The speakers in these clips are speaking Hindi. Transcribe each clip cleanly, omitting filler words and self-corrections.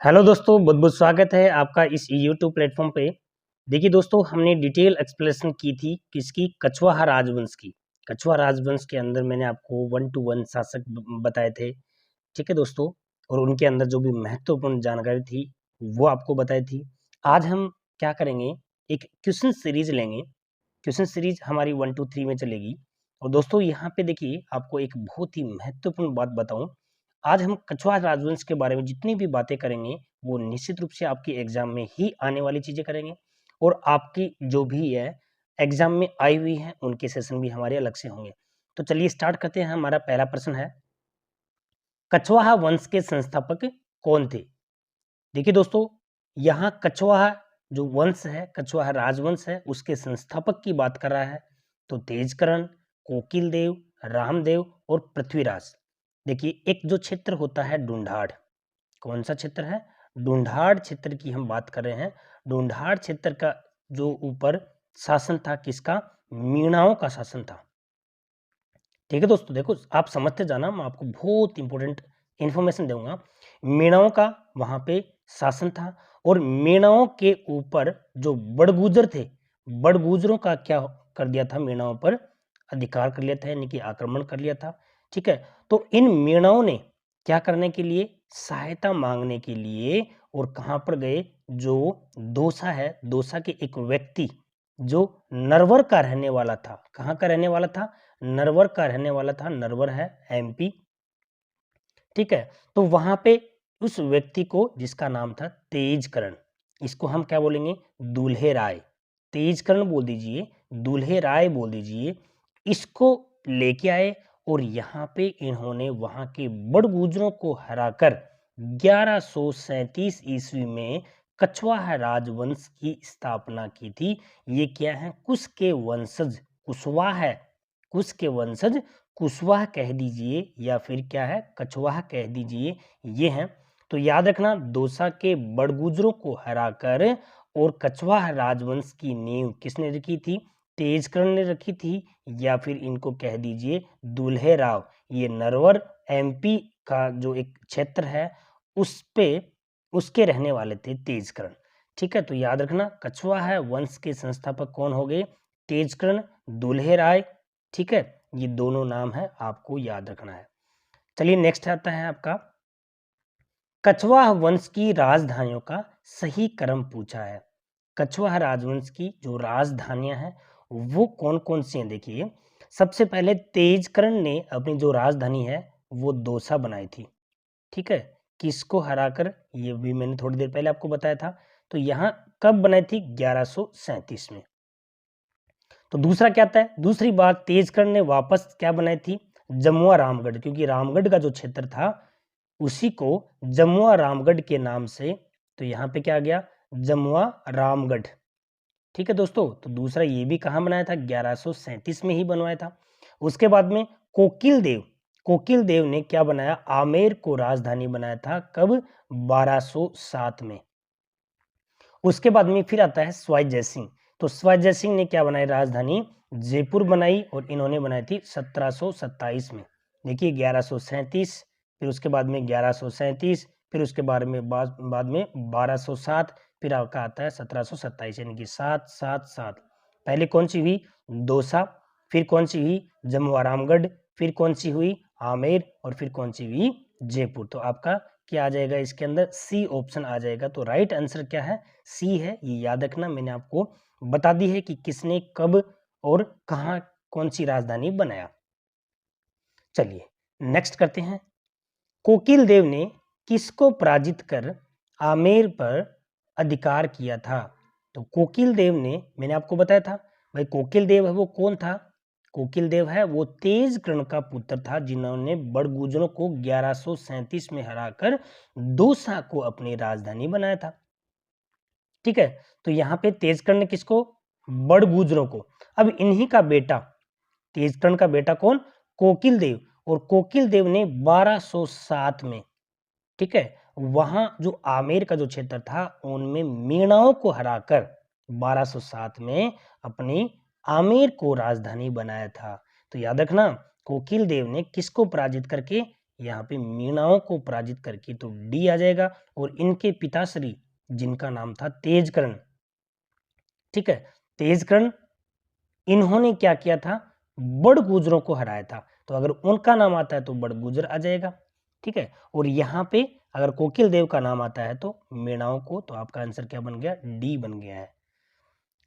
हेलो दोस्तों, बहुत बहुत स्वागत है आपका इस यूट्यूब प्लेटफॉर्म पे। देखिए दोस्तों, हमने डिटेल एक्सप्लेनेशन की थी किसकी, कछवाहा राजवंश की। कछवाहा राजवंश के अंदर मैंने आपको 1 to 1 शासक बताए थे, ठीक है दोस्तों। और उनके अंदर जो भी महत्वपूर्ण जानकारी थी वो आपको बताई थी। आज हम क्या करेंगे, एक क्वेश्चन सीरीज लेंगे। क्वेश्चन सीरीज हमारी 1 to 3 में चलेगी। और दोस्तों यहाँ पे देखिए, आपको एक बहुत ही महत्वपूर्ण बात बताऊं। आज हम कछवाहा राजवंश के बारे में जितनी भी बातें करेंगे वो निश्चित रूप से आपकी एग्जाम में ही आने वाली चीजें करेंगे। और आपकी जो भी है एग्जाम में आई हुई है उनके सेशन भी हमारे अलग से होंगे। तो चलिए स्टार्ट करते हैं। हमारा पहला प्रश्न है, कछवाहा वंश के संस्थापक कौन थे। देखिए दोस्तों, यहाँ कछवाहा जो वंश है, कछवाहा राजवंश है, उसके संस्थापक की बात कर रहा है। तो तेजकर्ण, कोकिल देव, रामदेव और पृथ्वीराज। देखिए, एक जो क्षेत्र होता है ढूंढाड़, कौन सा क्षेत्र है, ढूंढाड़ क्षेत्र की हम बात कर रहे हैं। ढूंढाड़ क्षेत्र का जो ऊपर शासन था किसका, मीणाओं का शासन था। ठीक है दोस्तों, देखो आप समझते जाना, मैं आपको बहुत इंपॉर्टेंट इंफॉर्मेशन दूंगा। मीणाओं का वहां पे शासन था। और मीणाओं के ऊपर जो बड़गुजर थे, बड़गुजरों का क्या कर दिया था, मीणाओं पर अधिकार कर लिया था, यानी कि आक्रमण कर लिया था। ठीक है, तो इन मीणाओं ने क्या करने के लिए, सहायता मांगने के लिए, और कहां पर गए, जो दौसा है, दौसा के एक व्यक्ति जो नरवर का रहने वाला था, कहां का रहने वाला था, नरवर का रहने वाला था। नरवर है एमपी, ठीक है। तो वहां पे उस व्यक्ति को, जिसका नाम था तेजकर्ण, इसको हम क्या बोलेंगे, दूल्हे राय। तेजकर्ण बोल दीजिए, दूल्हे राय बोल दीजिए, इसको लेके आए। और यहाँ पे इन्होंने वहां के बड़गुजरों को हराकर 1137 ईस्वी में कछवाहा राजवंश की स्थापना की थी। ये क्या है, कुश के वंशज कुशवाहा है, कुश के वंशज कुशवाहा कह दीजिए, या फिर क्या है, कछवाहा कह दीजिए, ये है। तो याद रखना, दौसा के बड़गुजरों को हराकर और कछवाहा राजवंश की नींव किसने रखी थी, तेजकर्ण ने रखी थी, या फिर इनको कह दीजिए दुल्हे राव। ये नरवर एमपी का जो एक क्षेत्र है उस पे उसके रहने वाले थे तेजकर्ण। ठीक है, तो याद रखना, कछवाहा वंश के संस्थापक कौन हो गए, तेजकर्ण, दुल्हे राय। ठीक है, ये दोनों नाम है, आपको याद रखना है। चलिए नेक्स्ट आता है आपका, कछवाहा वंश की राजधानियों का सही क्रम पूछा है। कछवाहा राजवंश की जो राजधानियां हैं वो कौन कौन सी हैं, देखिए। सबसे पहले तेजकर्ण ने अपनी जो राजधानी है वो दौसा बनाई थी। ठीक है, किसको हराकर, ये भी मैंने थोड़ी देर पहले आपको बताया था। तो यहाँ कब बनाई थी, 1137 में। तो दूसरा क्या आता है, दूसरी बात, तेजकर्ण ने वापस क्या बनाई थी, जमुआ रामगढ़, क्योंकि रामगढ़ का जो क्षेत्र था उसी को जमुआ रामगढ़ के नाम से, तो यहाँ पे क्या आ गया, जमुआ रामगढ़। ठीक है दोस्तों, तो दूसरा ये भी कहाँ बनाया था, 1137 में ही बनवाया था। उसके बाद में कोकिल देव, कोकिल देव ने क्या बनाया, आमेर को राजधानी बनाया था, कब, 1207 में। उसके बाद में फिर आता है स्वाई जय सिंह। तो स्वाई जय सिंह ने क्या बनाई, राजधानी जयपुर बनाई, और इन्होंने बनाई थी 1727 में। देखिए 1137, फिर उसके बाद में 1137, फिर उसके बाद में 1207, फिर आपका आता है 1727, यानी कि 777। पहले कौन सी हुई, दौसा, फिर कौन सी हुई, जमुआ रामगढ़, फिर कौन सी हुई, आमेर, और फिर कौन सी हुई, जयपुर। तो आपका क्या आ जाएगा इसके अंदर, सी ऑप्शन आ जाएगा। तो राइट आंसर क्या है, सी है। ये याद रखना, मैंने आपको बता दी है कि किसने कब और कहां कौन सी राजधानी बनाया। चलिए नेक्स्ट करते हैं, कोकिल देव ने किसको पराजित कर आमेर पर अधिकार किया था। तो कोकिल देव ने, मैंने आपको बताया था भाई, कोकिल देव है वो कौन था, कोकिल देव है वो तेजकर्ण का पुत्र था, जिन्होंने बड़गुजरों को 1137 में हराकर दौसा को अपनी राजधानी बनाया था। ठीक है, तो यहाँ पे तेजकर्ण ने किसको, बड़गुजरों को। अब इन्हीं का बेटा, तेजकर्ण का बेटा कौन, कोकिल देव, और कोकिल देव ने 1207 में, ठीक है, वहां जो आमेर का जो क्षेत्र था उनमें मीणाओं को हराकर 1207 में अपनी आमेर को राजधानी बनाया था। तो याद रखना, कोकिल देव ने किसको पराजित करके, यहाँ पे मीणाओं को पराजित करके, तो डी आ जाएगा। और इनके पिताश्री जिनका नाम था तेजकर्ण, ठीक है, तेजकर्ण, इन्होंने क्या किया था, बड़गुजरों को हराया था। तो अगर उनका नाम आता है तो बड़गुजर आ जाएगा, ठीक है। और यहाँ पे अगर कोकिल देव का नाम आता है तो मीणाओं को, तो आपका आंसर क्या बन गया, डी बन गया है।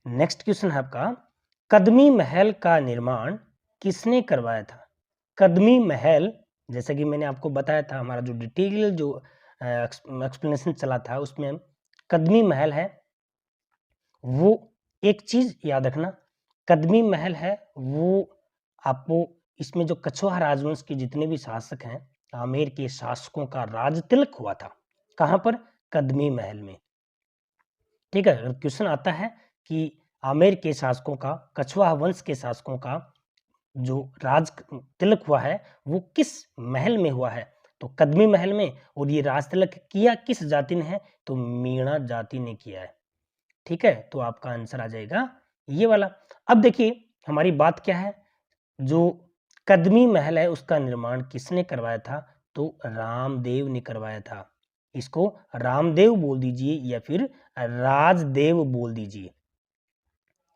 नेक्स्ट क्वेश्चन है आपका, कदमी महल का निर्माण किसने करवाया था। कदमी महल, जैसे कि मैंने आपको बताया था, हमारा जो डिटेल जो एक्सप्लेनेशन चला था उसमें कदमी महल है वो, एक चीज याद रखना, कदमी महल है वो आपको, इसमें जो कछवाहा राजवंश के जितने भी शासक हैं, आमेर के शासकों का राज तिलक हुआ था। कहां पर, कदमी महल में, ठीक है। अगर क्वेश्चन आता है कि आमेर के शासकों का, कछवाहा वंश के शासकों का जो राज तिलक हुआ है वो किस महल में हुआ है, तो कदमी महल में। और ये राज तिलक किया किस जाति ने है, तो मीणा जाति ने किया है, ठीक है। तो आपका आंसर आ जाएगा ये वाला। अब देखिए हमारी बात क्या है, जो कदमी महल है उसका निर्माण किसने करवाया था, तो रामदेव ने करवाया था। इसको रामदेव बोल दीजिए या फिर राजदेव बोल दीजिए।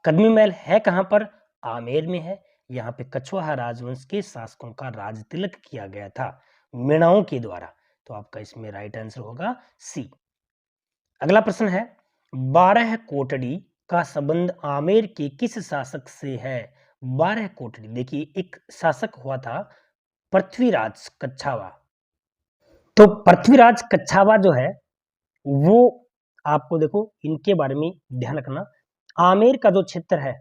कदमी महल है कहां पर, आमेर में है। यहाँ पे कछवाहा राजवंश के शासकों का राज तिलक किया गया था मीणाओं के द्वारा। तो आपका इसमें राइट आंसर होगा सी। अगला प्रश्न है, 12 कोटड़ी का संबंध आमेर के किस शासक से है। 12 कोटड़ी, देखिए एक शासक हुआ था पृथ्वीराज कच्छावा। तो पृथ्वीराज कच्छावा जो है वो, आपको देखो इनके बारे में ध्यान रखना, आमेर का जो क्षेत्र है,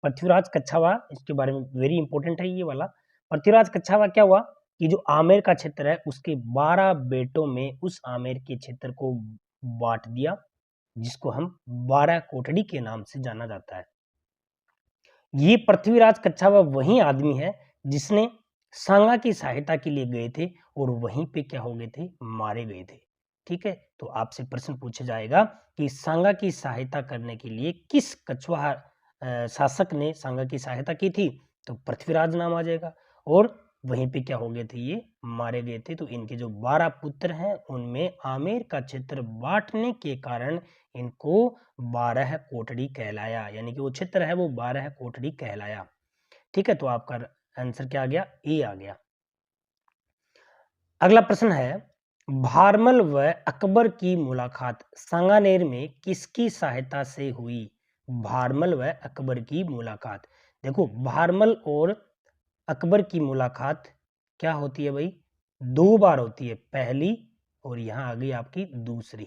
पृथ्वीराज कच्छावा, इसके बारे में वेरी इंपॉर्टेंट है ये वाला। पृथ्वीराज कच्छावा क्या हुआ कि जो आमेर का क्षेत्र है उसके 12 बेटों में उस आमेर के क्षेत्र को बांट दिया, जिसको हम 12 कोटड़ी के नाम से जाना जाता है। ये पृथ्वीराज कच्छावा वही आदमी है जिसने सांगा की सहायता के लिए गए थे और वहीं पे क्या हो गए थे, मारे गए थे, ठीक है। तो आपसे प्रश्न पूछा जाएगा कि सांगा की सहायता करने के लिए किस कछवाहा शासक ने सांगा की सहायता की थी, तो पृथ्वीराज नाम आ जाएगा। और वहीं पे क्या हो गए थे, ये मारे गए थे। तो इनके जो 12 पुत्र हैं उनमें आमेर का क्षेत्र बांटने के कारण इनको 12 कोटड़ी कहलाया, यानी कि वो क्षेत्र है वो 12 कोटड़ी कहलाया, ठीक है। तो आपका आंसर क्या आ गया, ए आ गया। अगला प्रश्न है, भारमल व अकबर की मुलाकात सांगानेर में किसकी सहायता से हुई। भारमल व अकबर की मुलाकात, देखो भारमल और अकबर की मुलाकात क्या होती है भाई, 2 बार होती है, पहली और यहां आ गई आपकी दूसरी,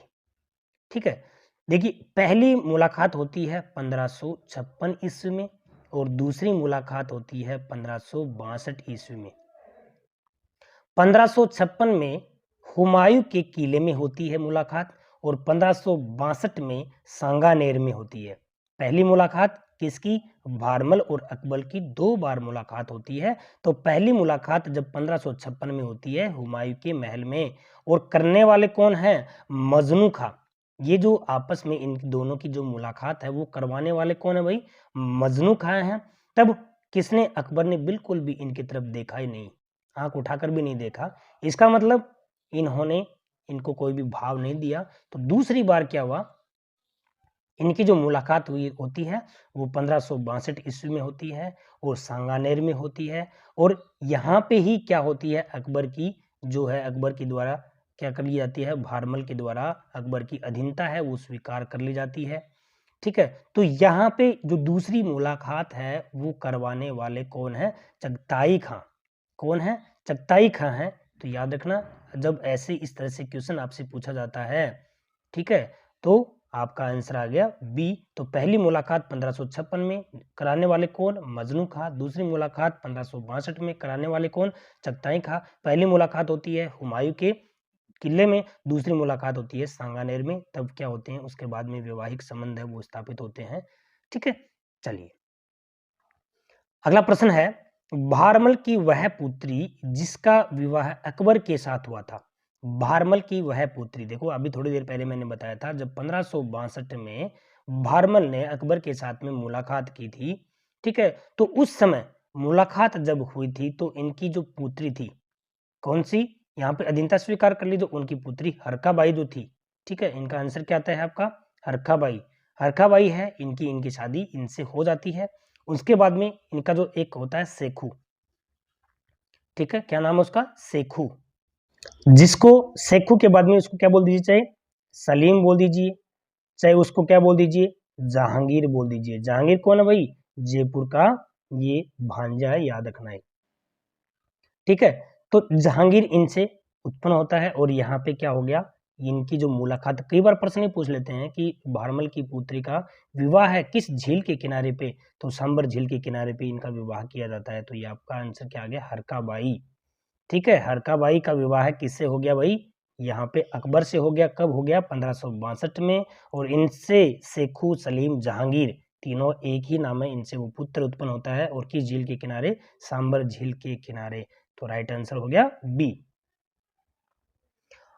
ठीक है। देखिए पहली मुलाकात होती है 1556 ईस्वी में और दूसरी मुलाकात होती है 1562 ईस्वी में। 1556 में हुमायूं के किले में होती है मुलाकात और 1562 में सांगानेर में होती है। पहली मुलाकात किसकी, भारमल और अकबर की 2 बार मुलाकात होती है। तो पहली मुलाकात जब 1556 में होती है हुमायूं के महल में, और करने वाले कौन हैं, मजनू खां। ये जो आपस में इन दोनों की जो मुलाकात है वो करवाने वाले कौन है भाई, मजनू खां हैं। तब किसने, अकबर ने बिल्कुल भी इनकी तरफ देखा ही नहीं, आंख उठाकर भी नहीं देखा। इसका मतलब इन्होंने इनको कोई भी भाव नहीं दिया। तो दूसरी बार क्या हुआ, इनकी जो मुलाकात हुई होती है वो 1562 ईस्वी में होती है और सांगानेर में होती है। और यहाँ पे ही क्या होती है, अकबर की जो है, अकबर के द्वारा क्या कर ली जाती है, भारमल के द्वारा अकबर की अधीनता है वो स्वीकार कर ली जाती है, ठीक है। तो यहाँ पे जो दूसरी मुलाकात है वो करवाने वाले कौन है, चगताई खां। कौन है, चगताई खां है। तो याद रखना जब ऐसे इस तरह से क्वेश्चन आपसे पूछा जाता है, ठीक है, तो आपका आंसर आ गया बी। तो पहली मुलाकात 1556 में, कराने वाले कौन, मजनू खां। दूसरी मुलाकात 1562 में, कराने वाले कौन, चगताई खां। पहली मुलाकात होती है हुमायूं के किले में, दूसरी मुलाकात होती है सांगानेर में। तब क्या होते हैं, उसके बाद में वैवाहिक संबंध है वो स्थापित होते हैं, ठीक है। चलिए अगला प्रश्न है, भारमल की वह पुत्री जिसका विवाह अकबर के साथ हुआ था। भारमल की वह पुत्री, देखो अभी थोड़ी देर पहले मैंने बताया था जब 1562 में भारमल ने अकबर के साथ में मुलाकात की थी, ठीक है। तो उस समय मुलाकात जब हुई थी तो इनकी जो पुत्री थी, कौन सी? यहाँ पे अधीनता स्वीकार कर ली जो उनकी पुत्री हरकाबाई जो थी, ठीक है। इनका आंसर क्या आता है आपका? हरकाबाई। हरकाबाई है इनकी शादी इनसे हो जाती है। उसके बाद में इनका जो एक होता है सेखू, ठीक है, क्या नाम है उसका? सेखू। जिसको सेखू के बाद में उसको क्या बोल दीजिए, चाहे सलीम बोल दीजिए, चाहे उसको क्या बोल दीजिए, जहांगीर बोल दीजिए। जहांगीर कौन है भाई? जयपुर का ये भांजा है, याद रखना है, ठीक है। तो जहांगीर इनसे उत्पन्न होता है और यहाँ पे क्या हो गया, इनकी जो मुलाकात, कई बार प्रश्न पूछ लेते हैं कि भारमल की पुत्री का विवाह है किस झील के किनारे पे, तो सांबर झील के किनारे पे इनका विवाह किया जाता है। तो ये आपका आंसर क्या आ गया? हरकाबाई, ठीक है। हरकाबाई का विवाह किससे हो गया भाई? यहाँ पे अकबर से हो गया। कब हो गया? 1562 में। और इनसे सेखू, सलीम, जहांगीर तीनों एक ही नाम है, इनसे वो पुत्र उत्पन्न होता है। और किस झील के किनारे? सांबर झील के किनारे। तो राइट आंसर हो गया बी।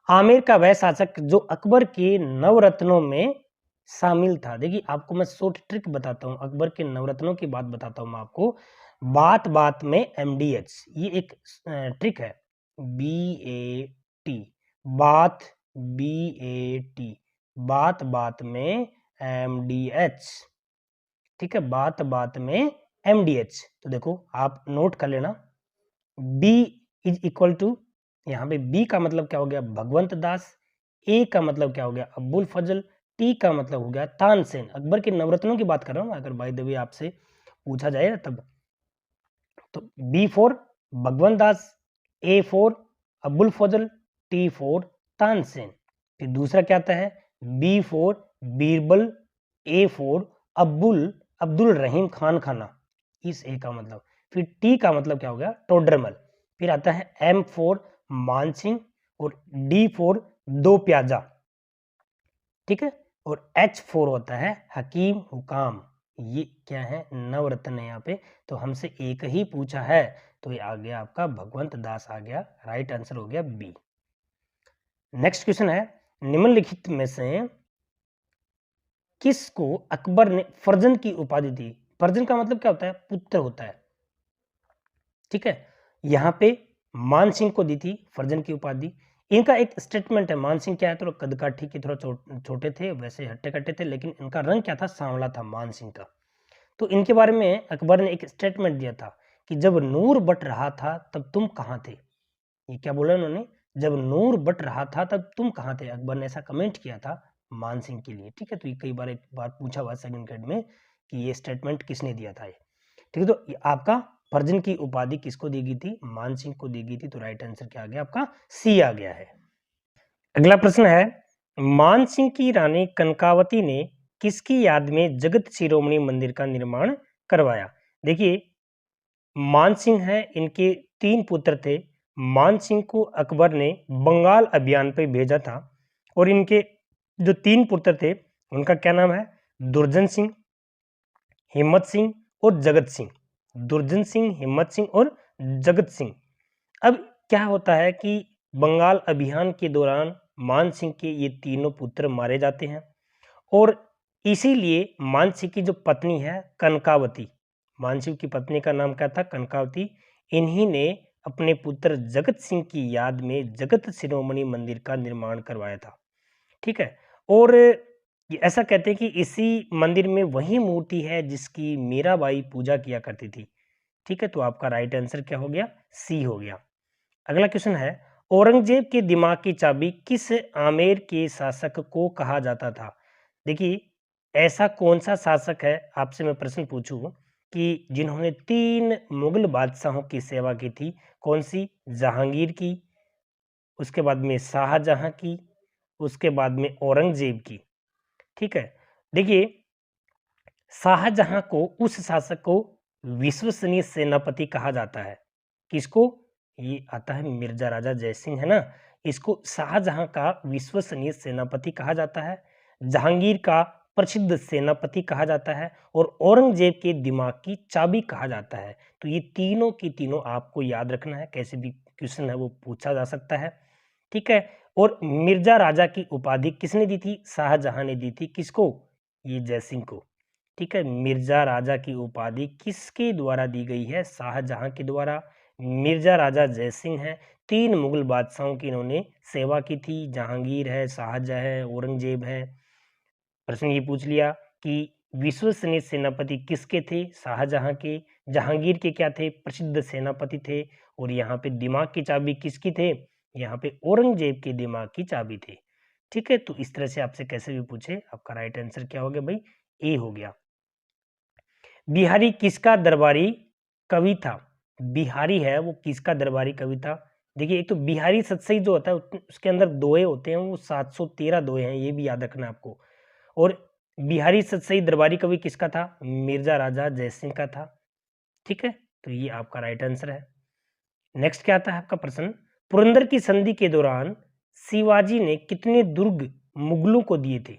आमेर का वह शासक जो अकबर के नवरत्नों में शामिल था। देखिए आपको मैं शॉर्ट ट्रिक बताता हूँ, अकबर के नवरत्नों की बात बताता हूँ मैं आपको। बात बात में MDH, ये एक ट्रिक है। BAT, बात, BAT, बात बात में MDH, ठीक है, बात बात में MDH। तो देखो आप नोट कर लेना, B इज इक्वल टू, यहाँ पे B का मतलब क्या हो गया? भगवंत दास। A का मतलब क्या हो गया? अब्बुल फजल। T का मतलब हो गया तानसेन। अकबर के नवरत्नों की बात कर रहा हूँ, अगर बाय द वे आपसे पूछा जाए तब। तो B for Bhagwant Das, A for Abul Fazal, T for Tansen. फिर दूसरा क्या आता है? B for Birbal, A for Abdul Rahim Khan Khana, इस A का मतलब। फिर T का मतलब क्या हो गया? टोडरमल। फिर आता है M फॉर मानसिंह और D फॉर दो प्याजा, ठीक है। और H फॉर होता है हकीम हुकाम। ये क्या है? नवरत्न है यहाँ पे। तो हमसे एक ही पूछा है, तो ये आ गया आपका भगवंत दास आ गया। राइट आंसर हो गया बी। नेक्स्ट क्वेश्चन है, निम्नलिखित में से किसको अकबर ने फर्जन की उपाधि दी? फर्जन का मतलब क्या होता है? पुत्र होता है, ठीक है। यहाँ पे मान सिंह को दी थी फर्जन की उपाधि। इनका एक स्टेटमेंट है, मान सिंह क्या है, थोड़ा कद काठी के, थोड़ा छोटे थे, वैसे हट्टे कट्टे थे, लेकिन इनका रंग क्या था? सांवला था मान सिंह का। तो इनके बारे में अकबर ने एक स्टेटमेंट दिया था कि जब नूर बट रहा था तब तुम कहाँ थे। ये क्या बोला उन्होंने? जब नूर बट रहा था तब तुम कहाँ थे। अकबर ने ऐसा कमेंट किया था मान सिंह के लिए, ठीक है। तो ये कई बार एक बार पूछा हुआ सेकंड ग्रेड में कि ये स्टेटमेंट किसने दिया था ये, ठीक है। तो आपका फर्जन की उपाधि किसको दी गई थी? मान सिंह को दी गई थी। तो राइट आंसर क्या आ गया आपका? सी आ गया है। अगला प्रश्न है, मान सिंह की रानी कनकावती ने किसकी याद में जगत शिरोमणि मंदिर का निर्माण करवाया? देखिए मान सिंह है, इनके 3 पुत्र थे। मान सिंह को अकबर ने बंगाल अभियान पे भेजा था और इनके जो 3 पुत्र थे उनका क्या नाम है? दुर्जन सिंह, हिम्मत सिंह और जगत सिंह। दुर्जन सिंह, हिम्मत सिंह और जगत सिंह। अब क्या होता है कि बंगाल अभियान के दौरान मान सिंह के ये तीनों पुत्र मारे जाते हैं और इसीलिए मान सिंह की जो पत्नी है कनकावती, मान सिंह की पत्नी का नाम क्या था? कनकावती। इन्हीं ने अपने पुत्र जगत सिंह की याद में जगत शिरोमणि मंदिर का निर्माण करवाया था, ठीक है। और ये ऐसा कहते हैं कि इसी मंदिर में वही मूर्ति है जिसकी मीराबाई पूजा किया करती थी, ठीक है। तो आपका राइट आंसर क्या हो गया? सी हो गया। अगला क्वेश्चन है, औरंगजेब के दिमाग की चाबी किस आमेर के शासक को कहा जाता था? देखिए ऐसा कौन सा शासक है, आपसे मैं प्रश्न पूछूं, कि जिन्होंने 3 मुगल बादशाहों की सेवा की थी? कौन सी? जहांगीर की, उसके बाद में शाहजहां की, उसके बाद में औरंगजेब की, ठीक है। देखिए शाहजहां को, उस शासक को विश्वसनीय सेनापति कहा जाता है। किसको? ये आता है मिर्जा राजा जयसिंह, है ना। इसको शाहजहां का विश्वसनीय सेनापति कहा जाता है, जहांगीर का प्रसिद्ध सेनापति कहा जाता है और औरंगजेब के दिमाग की चाबी कहा जाता है। तो ये तीनों की तीनों आपको याद रखना है, कैसे भी क्वेश्चन है वो पूछा जा सकता है, ठीक है। और मिर्जा राजा की उपाधि किसने दी थी? शाहजहां ने दी थी। किसको? ये जयसिंह को, ठीक है। मिर्जा राजा की उपाधि किसके द्वारा दी गई है? शाहजहां के द्वारा। मिर्जा राजा जयसिंह है 3 मुगल बादशाहों की इन्होंने सेवा की थी, जहांगीर है, शाहजहाँ है, औरंगजेब है। प्रश्न ये पूछ लिया कि विश्वसनीय सेनापति किसके थे, शाहजहां के। जहांगीर के क्या थे, प्रसिद्ध सेनापति थे। और यहाँ पे दिमाग की चाबी किसकी थे, यहाँ पे औरंगजेब के दिमाग की चाबी थे। ठीक है, तो इस तरह से आपसे कैसे भी पूछे, आपका राइट आंसर क्या हो गया भाई, ए हो गया। बिहारी किसका दरबारी कवि था, बिहारी है वो किसका दरबारी कवि था। देखिए, एक तो बिहारी सतसई जो होता है उसके अंदर दोहे होते हैं, वो 713 दोहे हैं, ये भी याद रखना आपको। और बिहारी सतसई दरबारी कवि किसका था, मिर्जा राजा जयसिंह का था। ठीक है, तो ये आपका राइट आंसर है। नेक्स्ट क्या आता है आपका प्रश्न, पुरंदर की संधि के दौरान शिवाजी ने कितने दुर्ग मुगलों को दिए थे।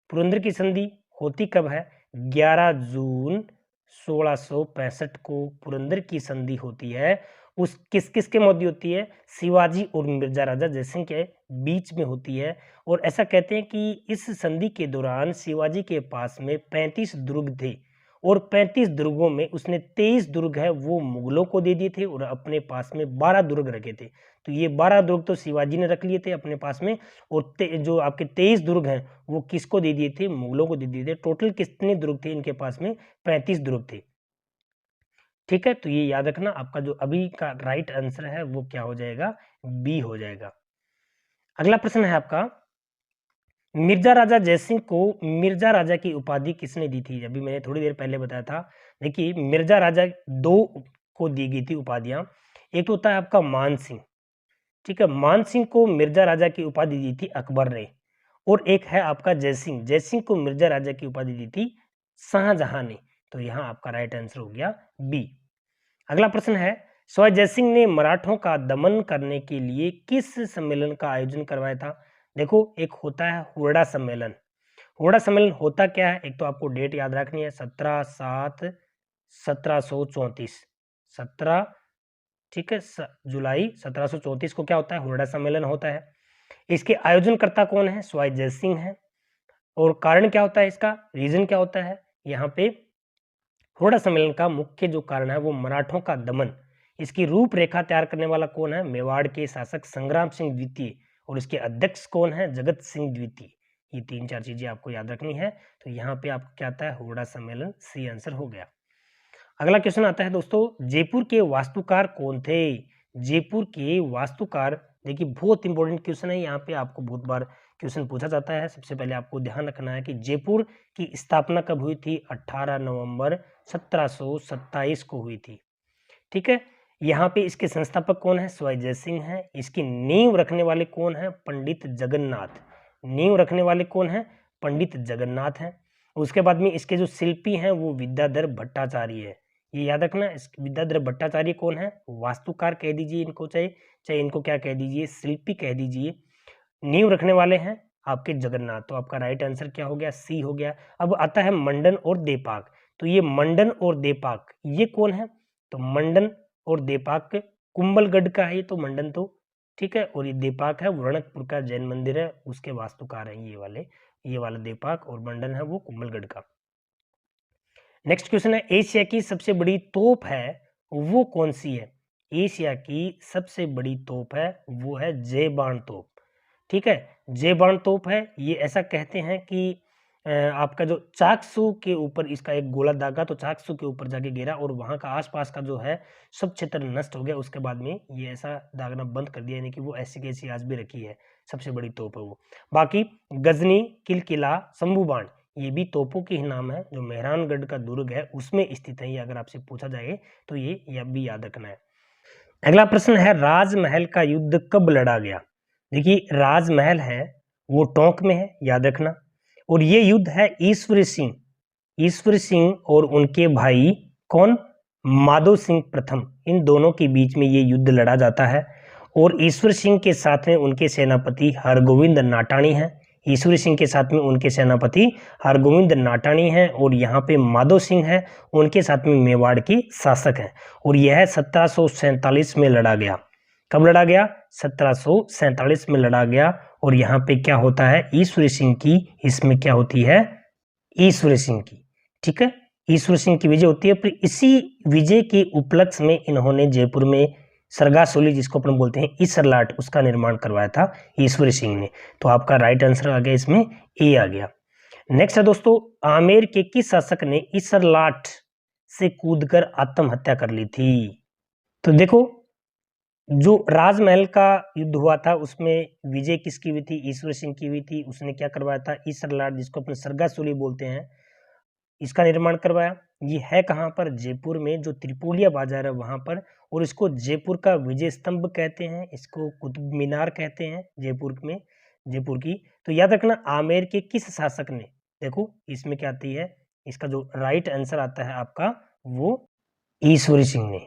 पुरंदर की संधि होती कब है, 11 जून 1665 को पुरंदर की संधि होती है। उस किस किस के मध्य होती है, शिवाजी और मिर्जा राजा जयसिंह के बीच में होती है। और ऐसा कहते हैं कि इस संधि के दौरान शिवाजी के पास में 35 दुर्ग थे, और 35 दुर्गों में उसने 23 दुर्ग है वो मुगलों को दे दिए थे, और अपने पास में 12 दुर्ग रखे थे। तो ये 12 दुर्ग तो शिवाजी ने रख लिए थे अपने पास में, और जो आपके 23 दुर्ग हैं वो किसको दे दिए थे, मुगलों को दे दिए थे। टोटल कितने दुर्ग थे इनके पास में, 35 दुर्ग थे। ठीक है, तो ये याद रखना, आपका जो अभी का राइट आंसर है वो क्या हो जाएगा, बी हो जाएगा। अगला प्रश्न है आपका, मिर्जा राजा जयसिंह को मिर्जा राजा की उपाधि किसने दी थी। अभी मैंने थोड़ी देर पहले बताया था। देखिए, मिर्जा राजा 2 को दी गई थी उपाधियां। एक तो होता है आपका मान सिंह, ठीक है, मान सिंह को मिर्जा राजा की उपाधि दी थी अकबर ने। और एक है आपका जयसिंह, जयसिंह को मिर्जा राजा की उपाधि दी थी शाहजहां ने। तो यहाँ आपका राइट आंसर हो गया बी। अगला प्रश्न है, सवाई जयसिंह ने मराठों का दमन करने के लिए किस सम्मेलन का आयोजन करवाया था। देखो, एक होता है हुरडा सम्मेलन। हुरडा सम्मेलन होता क्या है, एक तो आपको डेट याद रखनी है, 17/7/1734, 17, ठीक है, जुलाई 1734 को क्या होता है, हुरडा सम्मेलन होता है। इसके आयोजनकर्ता कौन है, सवाई जयसिंह है। और कारण क्या होता है, इसका रीजन क्या होता है, यहाँ पे हुरडा सम्मेलन का मुख्य जो कारण है वो मराठों का दमन। इसकी रूपरेखा तैयार करने वाला कौन है, मेवाड़ के शासक संग्राम सिंह द्वितीय, और इसके अध्यक्ष कौन है, जगत सिंह द्वितीय। ये 3-4 चीजें आपको याद रखनी है। तो यहाँ पे आपको क्या आता है, हुरडा सम्मेलन, सी आंसर हो गया। अगला क्वेश्चन आता है दोस्तों, जयपुर के वास्तुकार कौन थे। जयपुर के वास्तुकार, देखिए बहुत इंपॉर्टेंट क्वेश्चन है, यहाँ पे आपको बहुत बार क्वेश्चन पूछा जाता है। सबसे पहले आपको ध्यान रखना है कि जयपुर की स्थापना कब हुई थी, 18 नवंबर 1727 को हुई थी। ठीक है, यहाँ पे इसके संस्थापक कौन है, सवाई जयसिंह है। इसकी नींव रखने वाले कौन है, पंडित जगन्नाथ। नींव रखने वाले कौन है, पंडित जगन्नाथ है। उसके बाद में इसके जो शिल्पी हैं वो विद्याधर भट्टाचार्य है। ये याद रखना, विद्याधर भट्टाचार्य कौन है, वास्तुकार कह दीजिए इनको, चाहे इनको क्या कह दीजिए, शिल्पी कह दीजिए। नींव रखने वाले हैं आपके जगन्नाथ। तो आपका राइट आंसर क्या हो गया, सी हो गया। अब आता है मंडन और देपाक। तो ये मंडन और देपाक ये कौन है, तो मंडन और देपाक कुंभलगढ़ का है ये, तो मंडन तो, ठीक है, और ये देपाक है वर्णकपुर का जैन मंदिर है, उसके वास्तुकार हैं ये वाला देपाक, और मंडन है वो कुंभलगढ़ का। नेक्स्ट क्वेश्चन है, एशिया की सबसे बड़ी तोप है वो कौन सी है। एशिया की सबसे बड़ी तोप है वो है जेबान तोप। ठीक है, जेबान तोप है। ये ऐसा कहते हैं कि आपका जो चाकसू के ऊपर इसका एक गोला दागा, तो चाकसू के ऊपर जाके गिरा और वहां का आसपास का जो है सब क्षेत्र नष्ट हो गया। उसके बाद में ये ऐसा दागना बंद कर दिया, यानी कि वो ऐसी कैसी आज भी रखी है, सबसे बड़ी तोप है वो। बाकी गजनी, किलकिला, शंभूबाण, ये भी तोपों के ही नाम है, जो मेहरानगढ़ का दुर्ग है उसमें स्थित है। ये अगर आपसे पूछा जाए तो ये भी याद रखना है। अगला प्रश्न है, राजमहल का युद्ध कब लड़ा गया। देखिए, राजमहल है वो टोंक में है, याद रखना। और ये युद्ध है ईश्वर सिंह और उनके भाई कौन, माधो सिंह प्रथम, इन दोनों के बीच में ये युद्ध लड़ा जाता है। और ईश्वर सिंह के साथ में उनके सेनापति हरगोविंद नाटाणी हैं। ईश्वरी सिंह के साथ में उनके सेनापति हरगोविंद नाटाणी हैं, और यहाँ पे माधो सिंह है, उनके साथ में मेवाड़ के शासक हैं। और यह 1747 में लड़ा गया। कब लड़ा गया, 1747 में लड़ा गया। और यहाँ पे क्या होता है, ईश्वरी सिंह की, इसमें क्या होती है, ईश्वरी सिंह की, ठीक है, ईश्वर सिंह की विजय होती है। फिर इसी विजय के उपलक्ष्य में इन्होंने जयपुर में सरगासोली जिसको अपन बोलते हैं ईसरलाट, उसका निर्माण करवाया था ईश्वरी सिंह ने। तो आपका राइट आंसर आ गया इसमें ए आ गया। नेक्स्ट है दोस्तों, आमेर के किस शासक ने ईसरलाट से कूदकर आत्महत्या कर ली थी? तो देखो, जो राजमहल का युद्ध हुआ था उसमें विजय किसकी हुई थी? ईश्वर सिंह की हुई थी। उसने क्या करवाया था? ईसरलाट, जिसको अपने सरगासुली बोलते हैं, इसका निर्माण करवाया। ये है कहाँ पर? जयपुर में, जो त्रिपोलिया बाजार है वहां पर। और इसको जयपुर का विजय स्तंभ कहते हैं, इसको कुतुब मीनार कहते हैं जयपुर में, जयपुर की। तो याद रखना, आमेर के किस शासक ने, देखो इसमें क्या आती है, इसका जो राइट आंसर आता है आपका वो ईश्वरी सिंह ने।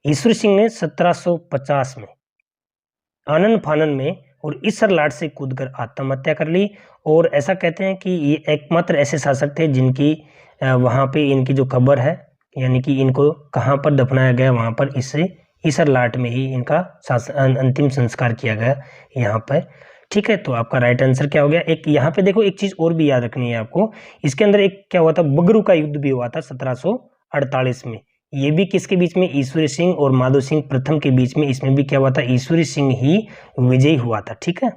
ईश्वरी सिंह ने 1750 में आनन फानन में और ईसरलाट से कूदकर आत्महत्या कर ली। और ऐसा कहते हैं कि ये एकमात्र ऐसे शासक थे जिनकी वहां पे इनकी जो कब्र है, यानी कि इनको कहाँ पर दफनाया गया, वहां पर इससे ईसरलाट में ही इनका अंतिम संस्कार किया गया यहाँ पर। ठीक है, तो आपका राइट आंसर क्या हो गया? एक यहाँ पे देखो, एक चीज और भी याद रखनी है आपको। इसके अंदर एक क्या हुआ था, बगरू का युद्ध भी हुआ था 1748 में। ये भी किसके बीच में? ईश्वरी सिंह और माधो सिंह प्रथम के बीच में। इसमें भी क्या हुआ था? ईश्वरी सिंह ही विजयी हुआ था। ठीक है।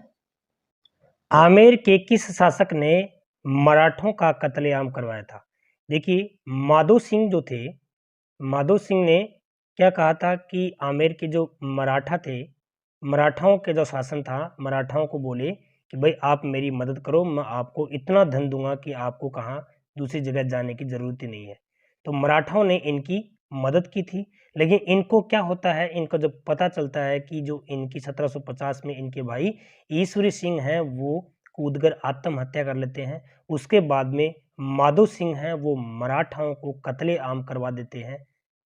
आमेर के किस शासक ने मराठों का कत्लेआम करवाया था? देखिए, माधो सिंह जो थे, माधो सिंह ने क्या कहा था कि आमेर के जो मराठा थे, मराठाओं के जो शासन था, मराठाओं को बोले कि भाई आप मेरी मदद करो, मैं आपको इतना धन दूंगा कि आपको कहाँ दूसरी जगह जाने की जरूरत ही नहीं है। तो मराठाओं ने इनकी मदद की थी। लेकिन इनको क्या होता है, इनको जब पता चलता है कि जो इनकी 1750 में इनके भाई ईश्वरी सिंह हैं वो कूदकर आत्महत्या कर लेते हैं, उसके बाद में माधो सिंह हैं वो मराठाओं को कत्लेआम करवा देते हैं।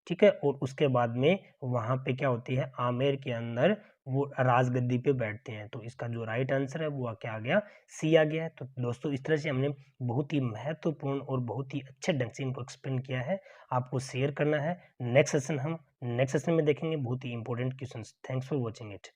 ठीक है, और उसके बाद में वहां पे क्या होती है, आमेर के अंदर वो राजगद्दी पे बैठते हैं। तो इसका जो राइट आंसर है वो क्या आ गया? सी आ गया है। तो दोस्तों, इस तरह से हमने बहुत ही महत्वपूर्ण और बहुत ही अच्छे ढंग से इनको एक्सप्लेन किया है। आपको शेयर करना है। नेक्स्ट सेशन में देखेंगे बहुत ही important questions. Thanks for watching it.